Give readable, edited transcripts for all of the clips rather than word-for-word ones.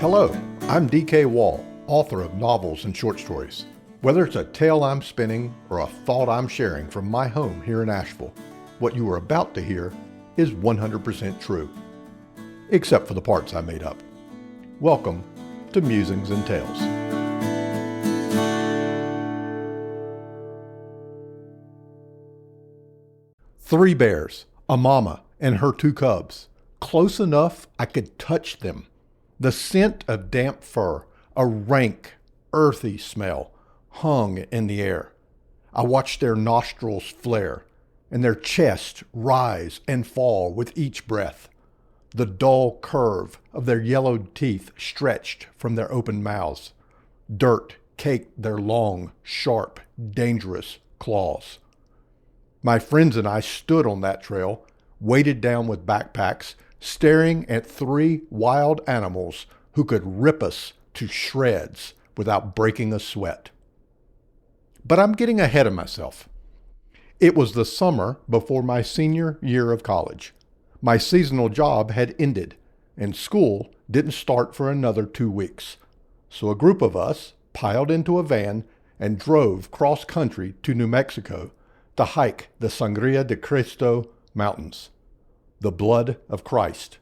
Hello, I'm D.K. Wall, author of novels and short stories. Whether it's a tale I'm spinning or a thought I'm sharing from my home here in Asheville, what you are about to hear is 100% true, except for the parts I made up. Welcome to Musings and Tales. Three bears, a mama and her two cubs, close enough I could touch them. The scent of damp fur, a rank, earthy smell, hung in the air. I watched their nostrils flare and their chests rise and fall with each breath. The dull curve of their yellowed teeth stretched from their open mouths. Dirt caked their long, sharp, dangerous claws. My friends and I stood on that trail, weighted down with backpacks, staring at three wild animals who could rip us to shreds without breaking a sweat. But I'm getting ahead of myself. It was the summer before my senior year of college. My seasonal job had ended, and school didn't start for another 2 weeks. So a group of us piled into a van and drove cross-country to New Mexico to hike the Sangre de Cristo Mountains. The blood of Christ.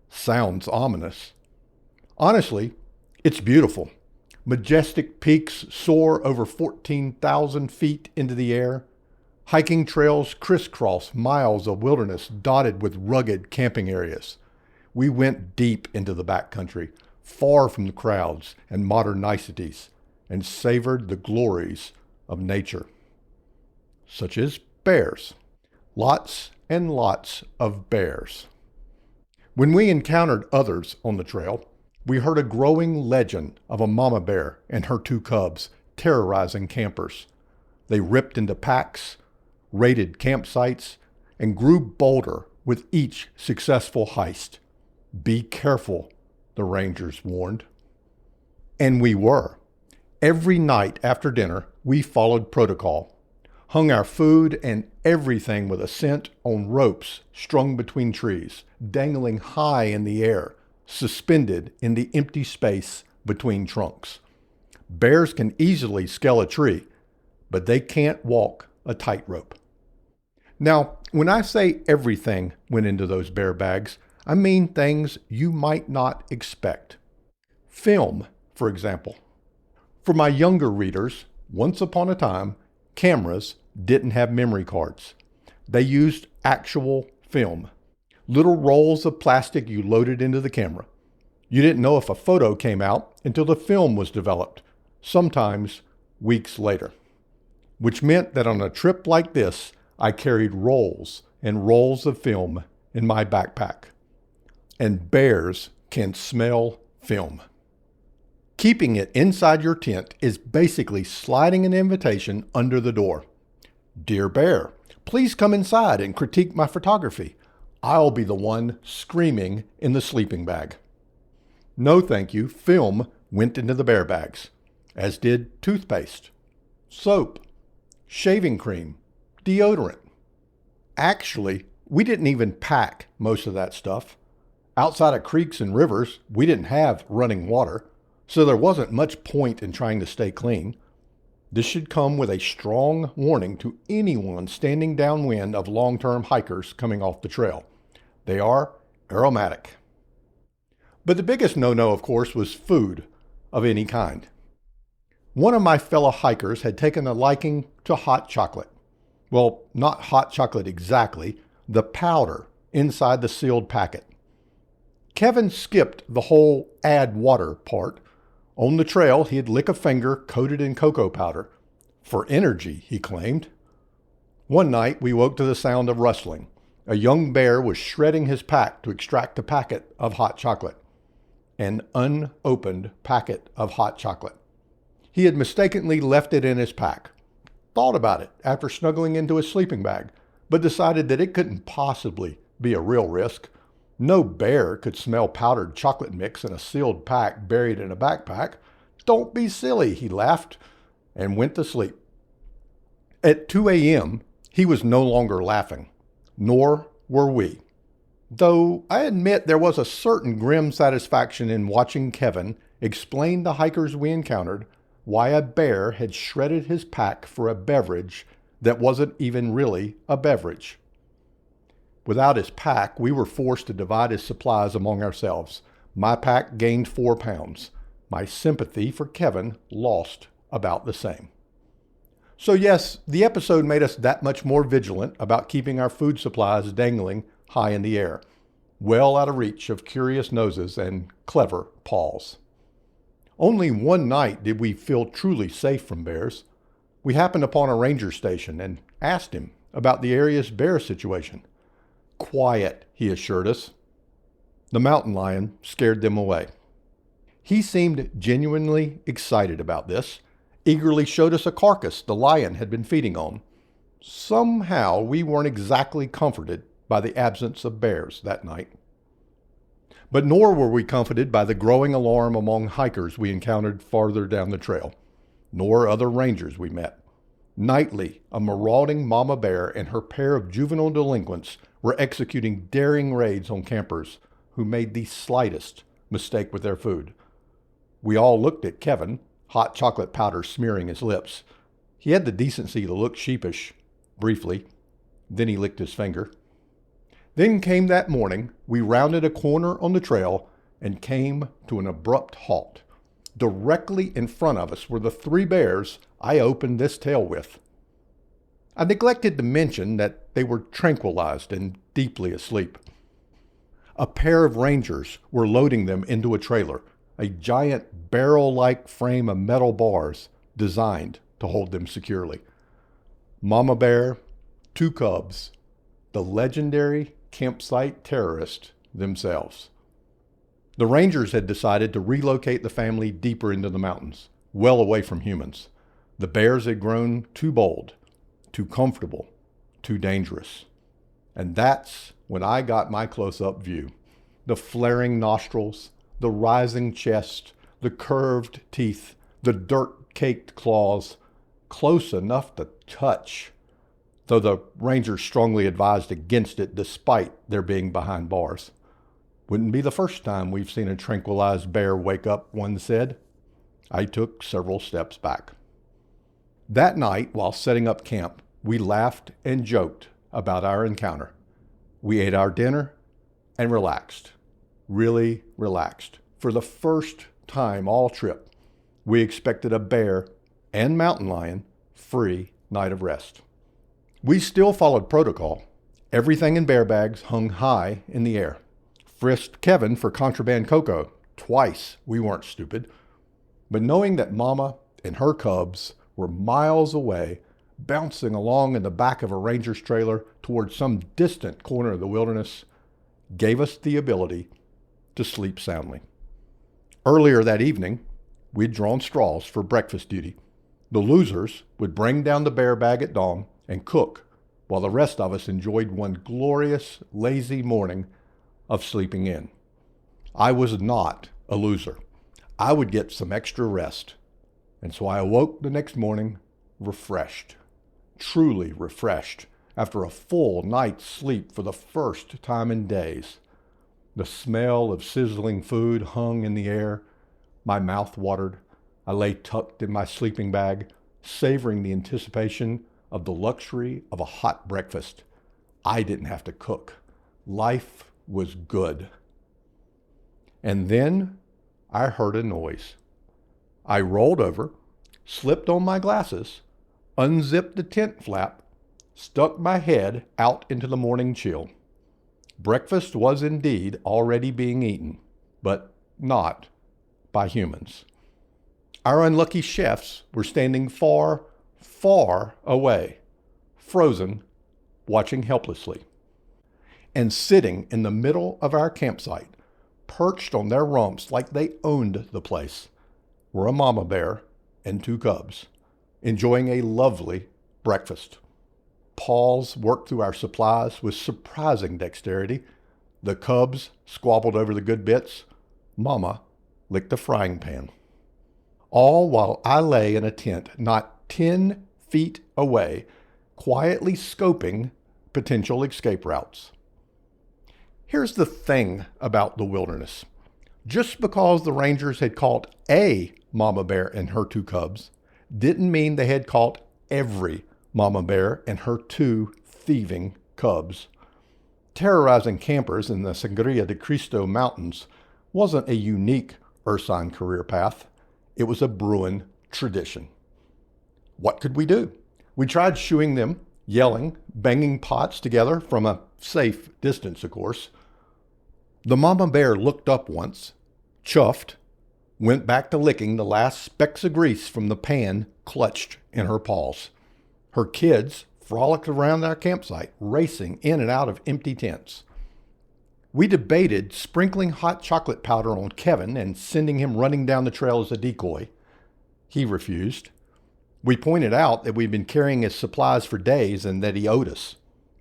Sounds ominous. Honestly, it's beautiful. Majestic peaks soar over 14,000 feet into the air. Hiking trails crisscross miles of wilderness dotted with rugged camping areas. We went deep into the backcountry, far from the crowds and modern niceties, and savored the glories of nature, such as bears. Lots and lots of bears. When we encountered others on the trail, we heard a growing legend of a mama bear and her two cubs terrorizing campers. They ripped into packs, raided campsites, and grew bolder with each successful heist. Be careful, the rangers warned. And we were. Every night after dinner, we followed protocol. Hung our food and everything with a scent on ropes strung between trees, dangling high in the air, suspended in the empty space between trunks. Bears can easily scale a tree, but they can't walk a tightrope. Now, when I say everything went into those bear bags, I mean things you might not expect. Film, for example. For my younger readers, once upon a time, cameras didn't have memory cards. They used actual film. Little rolls of plastic you loaded into the camera. You didn't know if a photo came out until the film was developed, sometimes weeks later. Which meant that on a trip like this, I carried rolls and rolls of film in my backpack. And bears can smell film. Keeping it inside your tent is basically sliding an invitation under the door. Dear bear, please come inside and critique my photography. I'll be the one screaming in the sleeping bag. No thank you, film went into the bear bags, as did toothpaste, soap, shaving cream, deodorant. Actually, we didn't even pack most of that stuff. Outside of creeks and rivers, we didn't have running water. So there wasn't much point in trying to stay clean. This should come with a strong warning to anyone standing downwind of long-term hikers coming off the trail. They are aromatic. But the biggest no-no, of course, was food of any kind. One of my fellow hikers had taken a liking to hot chocolate. Well, not hot chocolate exactly, the powder inside the sealed packet. Kevin skipped the whole add water part. On the trail, he'd lick a finger coated in cocoa powder. For energy, he claimed. One night, we woke to the sound of rustling. A young bear was shredding his pack to extract a packet of hot chocolate. An unopened packet of hot chocolate. He had mistakenly left it in his pack. Thought about it after snuggling into his sleeping bag, but decided that it couldn't possibly be a real risk. No bear could smell powdered chocolate mix in a sealed pack buried in a backpack. Don't be silly, he laughed, and went to sleep. At 2 a.m., he was no longer laughing, nor were we. Though I admit there was a certain grim satisfaction in watching Kevin explain to hikers we encountered why a bear had shredded his pack for a beverage that wasn't even really a beverage. Without his pack, we were forced to divide his supplies among ourselves. My pack gained 4 pounds. My sympathy for Kevin lost about the same. So yes, the episode made us that much more vigilant about keeping our food supplies dangling high in the air, well out of reach of curious noses and clever paws. Only one night did we feel truly safe from bears. We happened upon a ranger station and asked him about the area's bear situation. Quiet, he assured us. The mountain lion scared them away. He seemed genuinely excited about this, eagerly showed us a carcass the lion had been feeding on. Somehow we weren't exactly comforted by the absence of bears that night. But nor were we comforted by the growing alarm among hikers we encountered farther down the trail, nor other rangers we met. Nightly, a marauding mama bear and her pair of juvenile delinquents were executing daring raids on campers who made the slightest mistake with their food. We all looked at Kevin, hot chocolate powder smearing his lips. He had the decency to look sheepish, briefly. Then he licked his finger. Then came that morning, we rounded a corner on the trail and came to an abrupt halt. Directly in front of us were the 3 bears I opened this tale with. I neglected to mention that they were tranquilized and deeply asleep. A pair of rangers were loading them into a trailer, a giant barrel-like frame of metal bars designed to hold them securely. Mama bear, 2 cubs, the legendary campsite terrorists themselves. The rangers had decided to relocate the family deeper into the mountains, well away from humans. The bears had grown too bold, too comfortable, too dangerous. And that's when I got my close-up view. The flaring nostrils, the rising chest, the curved teeth, the dirt-caked claws, close enough to touch, though the rangers strongly advised against it despite their being behind bars. Wouldn't be the first time we've seen a tranquilized bear wake up, one said. I took several steps back. That night, while setting up camp, we laughed and joked about our encounter. We ate our dinner and relaxed. Really relaxed. For the first time all trip, we expected a bear and mountain lion free night of rest. We still followed protocol. Everything in bear bags hung high in the air. Frisked Kevin for contraband cocoa. Twice. We weren't stupid. But knowing that Mama and her cubs were miles away, bouncing along in the back of a ranger's trailer towards some distant corner of the wilderness, gave us the ability to sleep soundly. Earlier that evening, we'd drawn straws for breakfast duty. The losers would bring down the bear bag at dawn and cook, while the rest of us enjoyed one glorious, lazy morning of sleeping in. I was not a loser. I would get some extra rest. And so I awoke the next morning refreshed, truly refreshed, after a full night's sleep for the first time in days. The smell of sizzling food hung in the air. My mouth watered. I lay tucked in my sleeping bag, savoring the anticipation of the luxury of a hot breakfast. I didn't have to cook. Life was good. And then I heard a noise. I rolled over, slipped on my glasses, unzipped the tent flap, stuck my head out into the morning chill. Breakfast was indeed already being eaten, but not by humans. Our unlucky chefs were standing far, far away, frozen, watching helplessly. And sitting in the middle of our campsite, perched on their rumps like they owned the place, were a mama bear and 2 cubs, enjoying a lovely breakfast. Paws worked through our supplies with surprising dexterity. The cubs squabbled over the good bits. Mama licked the frying pan. All while I lay in a tent not 10 feet away, quietly scoping potential escape routes. Here's the thing about the wilderness. Just because the rangers had caught a mama bear and her 2 cubs didn't mean they had caught every mama bear and her 2 thieving cubs. Terrorizing campers in the Sangre de Cristo Mountains wasn't a unique Ursine career path. It was a Bruin tradition. What could we do? We tried shooing them, yelling, banging pots together from a safe distance, of course. The mama bear looked up once, chuffed, went back to licking the last specks of grease from the pan clutched in her paws. Her kids frolicked around our campsite, racing in and out of empty tents. We debated sprinkling hot chocolate powder on Kevin and sending him running down the trail as a decoy. He refused. We pointed out that we'd been carrying his supplies for days and that he owed us.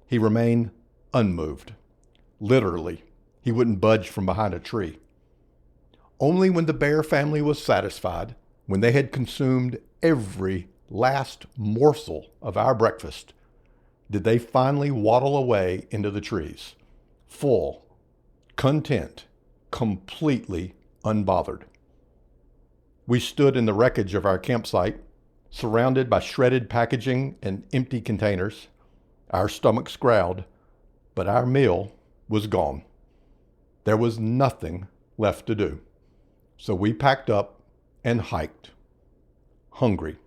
He remained unmoved. Literally, he wouldn't budge from behind a tree. Only when the bear family was satisfied, when they had consumed every last morsel of our breakfast, did they finally waddle away into the trees, full, content, completely unbothered. We stood in the wreckage of our campsite, surrounded by shredded packaging and empty containers. Our stomachs growled, but our meal was gone. There was nothing left to do. So we packed up and hiked, hungry.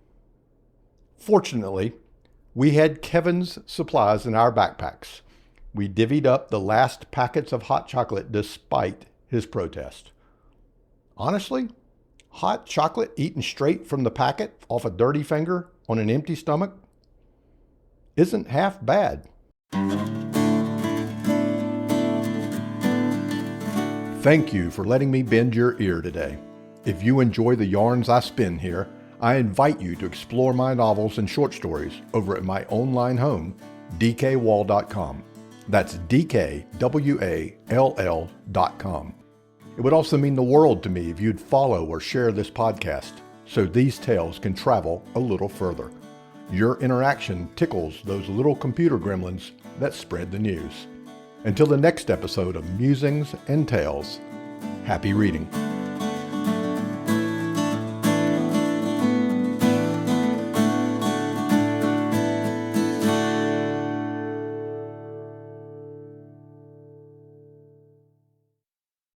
Fortunately, we had Kevin's supplies in our backpacks. We divvied up the last packets of hot chocolate despite his protest. Honestly, hot chocolate eaten straight from the packet off a dirty finger on an empty stomach isn't half bad. Thank you for letting me bend your ear today. If you enjoy the yarns I spin here, I invite you to explore my novels and short stories over at my online home, dkwall.com. That's dkwall.com. It would also mean the world to me if you'd follow or share this podcast so these tales can travel a little further. Your interaction tickles those little computer gremlins that spread the news. Until the next episode of Musings and Tales, happy reading.